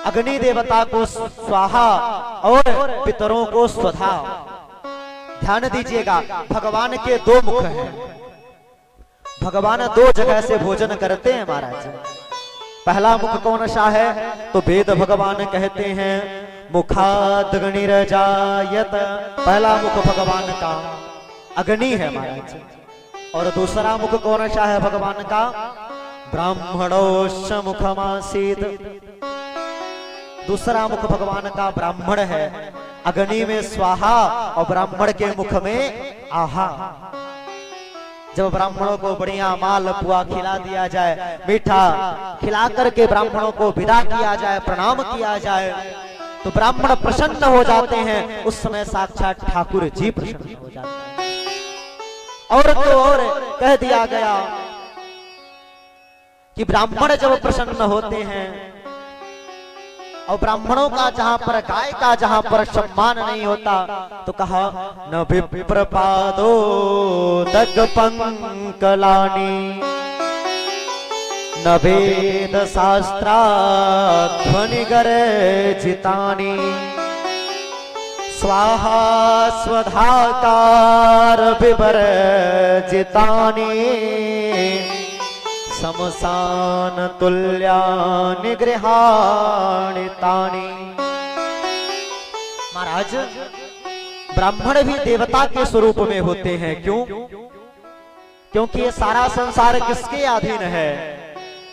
अग्नि देवता को स्वाहा और पितरों को स्वधा। ध्यान दीजिएगा, भगवान के दो मुख हैं। भगवान दो जगह से भोजन करते हैं महाराज। पहला मुख कौन सा है? तो वेद भगवान कहते हैं मुखादग्निरजायत। पहला मुख भगवान का अग्नि है महाराज। और दूसरा मुख कौन सा है भगवान का? ब्राह्मणोश्च मुखमासीत। दूसरा मुख भगवान का ब्राह्मण है। अग्नि में स्वाहा और ब्राह्मण के मुख में आहा। जब ब्राह्मणों को बढ़िया माल पुआ खिला दिया जाए, मीठा खिला करके ब्राह्मणों को विदा किया जाए, प्रणाम किया जाए, तो ब्राह्मण प्रसन्न हो जाते हैं। उस समय साक्षात ठाकुर जी प्रसन्न हो जाते हैं। और तो और कह दिया गया कि ब्राह्मण जब प्रसन्न होते हैं, और ब्राह्मणों का जहां पर, गाय का जहां पर सम्मान नहीं होता, तो कहा न विप्रपादो दग्पंकलानि न वेद शास्त्रा ध्वनि गर्जितानि स्वाहा स्वधाकार विवर्जितानि समसान तुल्यानि गृहाणि तानि। महाराज, ब्राह्मण भी देवता के स्वरूप में होते हैं। क्यों? क्योंकि ये सारा संसार किसके अधीन है?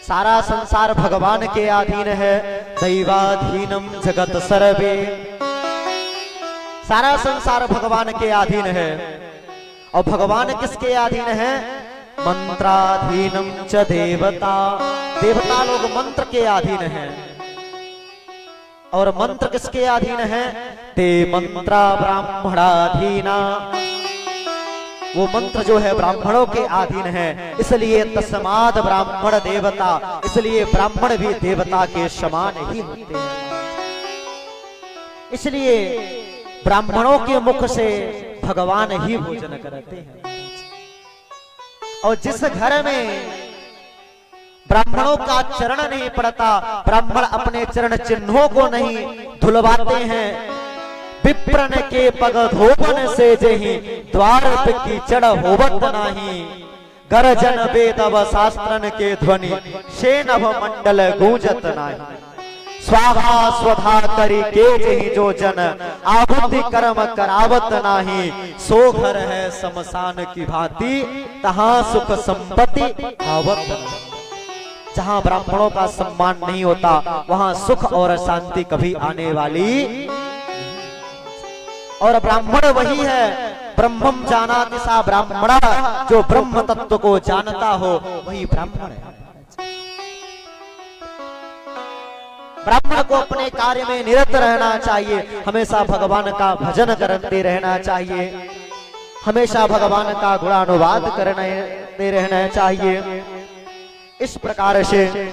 सारा संसार भगवान के अधीन है। दैवाधीनम जगत सर्वे। सारा संसार भगवान के अधीन है। और भगवान किसके अधीन है? मंत्राधीनम च देवता। देवता लोग मंत्र के अधीन हैं। और मंत्र किसके अधीन है? ते मंत्रा ब्राह्मणाधीना। वो मंत्र जो है ब्राह्मणों के अधीन है। इसलिए तस्माद ब्राह्मण देवता। इसलिए ब्राह्मण भी देवता के समान ही होते हैं। इसलिए ब्राह्मणों के मुख से भगवान ही भोजन करते हैं। और जिस घर में ब्राह्मणों का चरण नहीं पड़ता, ब्राह्मण अपने चरण चिन्हों को नहीं धुलवाते हैं, विप्रन के पग धोबन से जही द्वार पे कीचड़ होवत नाही। गर्जन वेदव शास्त्रन के ध्वनि से नभ मंडल गूंजत नाही। स्वाहा स्वधा करी के जही जो जन आहुति कर्म करावत नाही। सो घर है शमशान की भांति तहां सुख संपत्ति आवत नहीं। जहां ब्राह्मणों का सम्मान नहीं होता, वहां सुख और शांति कभी आने वाली। और ब्राह्मण वही है, ब्रह्मम जानाति सा ब्राह्मणा। जो ब्रह्म तत्व को जानता हो वही ब्राह्मण है। ब्राह्मण को अपने कार्य में निरत रहना चाहिए। हमेशा भगवान का भजन करते रहना चाहिए। हमेशा भगवान का गुणानुवाद करते रहना चाहिए। इस प्रकार से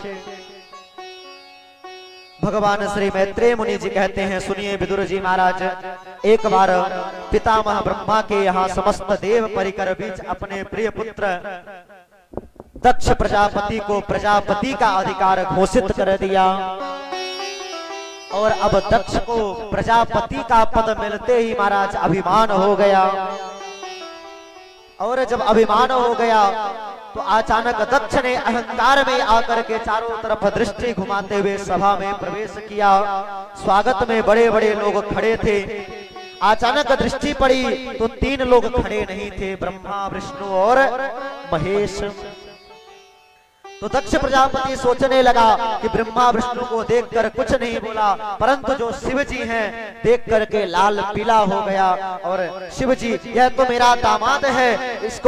भगवान श्री मैत्रेय मुनि जी कहते हैं, सुनिए विदुर जी महाराज, एक बार पितामह ब्रह्मा के यहाँ समस्त देव परिकर बीच अपने प्रिय पुत्र दक्ष प्रजापति को प्रजापति का अधिकार घोषित कर दिया। और अब दक्ष को प्रजापति का पद मिलते ही महाराज अभिमान हो गया। और जब अभिमान हो गया तो अचानक दक्ष ने अहंकार में आकर के चारों तरफ दृष्टि घुमाते हुए सभा में प्रवेश किया। स्वागत में बड़े बड़े लोग खड़े थे। अचानक दृष्टि पड़ी तो 3 लोग खड़े नहीं थे, ब्रह्मा विष्णु और महेश। तो दक्ष प्रजापति सोचने लगा कि ब्रह्मा विष्णु को देखकर कुछ नहीं बोला, परंतु जो शिव जी हैं देख करके लाल पीला हो गया। और शिव जी, यह तो मेरा दामाद है, इसको